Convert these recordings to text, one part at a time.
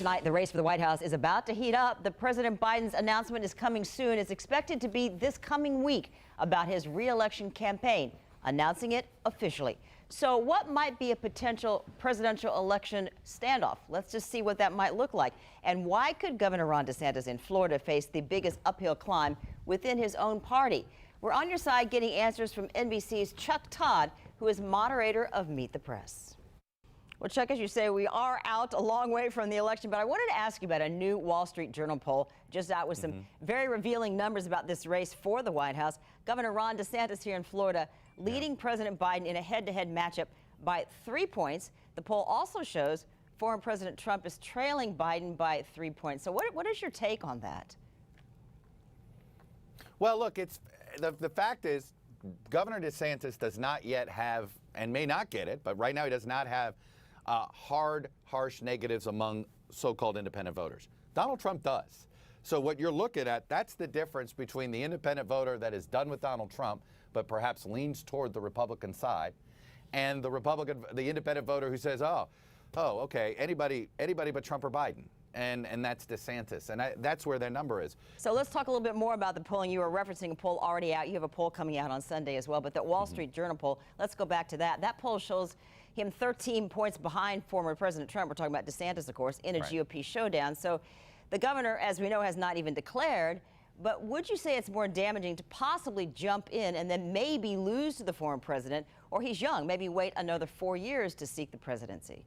Tonight, the race for the White House is about to heat up. The President Biden's announcement is coming soon. It's expected to be this coming week about his re-election campaign, announcing it officially. So what might be a potential presidential election standoff? Let's just see what that might look like. And why could Governor Ron DeSantis in Florida face the biggest uphill climb within his own party? We're on your side getting answers from NBC's Chuck Todd, who is moderator of Meet the Press. Well, Chuck, as you say, we are out a long way from the election, but I wanted to ask you about a new Wall Street Journal poll just out with some very revealing numbers about this race for the White House. Governor Ron DeSantis here in Florida leading President Biden in a head-to-head matchup by 3 points. The poll also shows former President Trump is trailing Biden by 3 points. So what is your take on that? Well, look, it's the fact is Governor DeSantis does not yet have, and may not get it, but right now he does not have hard, harsh negatives among so-called independent voters. Donald Trump does. So what you're looking at, that's the difference between the independent voter that is done with Donald Trump, but perhaps leans toward the Republican side, and the independent voter who says, oh, okay, anybody but Trump or Biden. And that's DeSantis, and that's where their number is. So let's talk a little bit more about the polling. You were referencing a poll already out. You have a poll coming out on Sunday as well, but that Wall Street Journal poll, let's go back to that. That poll shows him 13 points behind former President Trump. We're talking about DeSantis, of course, in a GOP showdown. So the governor, as we know, has not even declared, but would you say it's more damaging to possibly jump in and then maybe lose to the former president, or he's young, maybe wait another 4 years to seek the presidency?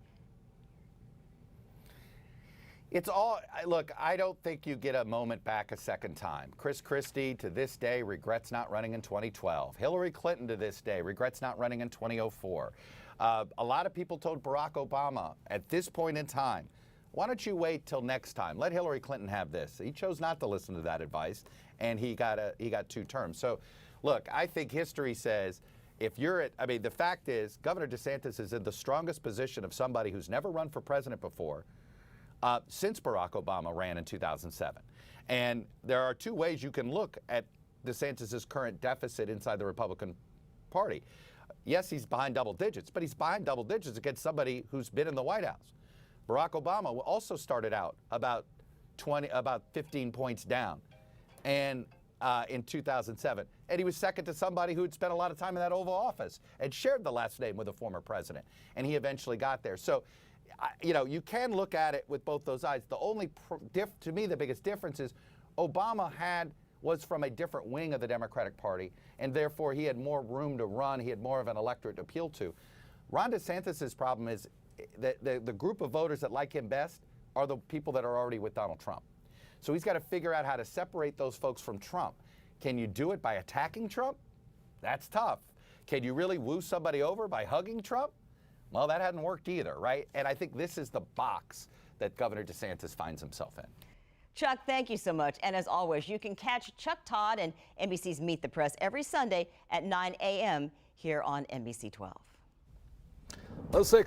It's all, look, I don't think you get a moment back a second time. Chris Christie to this day regrets not running in 2012. Hillary Clinton to this day regrets not running in 2004. A lot of people told Barack Obama at this point in time, why don't you wait till next time? Let Hillary Clinton have this. He chose not to listen to that advice, and he got 2 terms. So, look, I think history says if you're at, I mean, the fact is Governor DeSantis is in the strongest position of somebody who's never run for president before, since Barack Obama ran in 2007. And there are 2 ways you can look at DeSantis' current deficit inside the Republican Party. Yes, he's behind double digits, but he's behind double digits against somebody who's been in the White House. Barack Obama also started out about 15 points down and in 2007. And he was second to somebody who had spent a lot of time in that Oval Office and shared the last name with a former president. And he eventually got there. So, you know, you can look at it with both those eyes. The only, to me, the biggest difference is Obama was from a different wing of the Democratic Party, and therefore he had more room to run. He had more of an electorate to appeal to. Ron DeSantis' problem is that the group of voters that like him best are the people that are already with Donald Trump. So he's got to figure out how to separate those folks from Trump. Can you do it by attacking Trump? That's tough. Can you really woo somebody over by hugging Trump? Well, that hadn't worked either, right? And I think this is the box that Governor DeSantis finds himself in. Chuck, thank you so much. And as always, you can catch Chuck Todd and NBC's Meet the Press every Sunday at 9 a.m. here on NBC 12. Let's take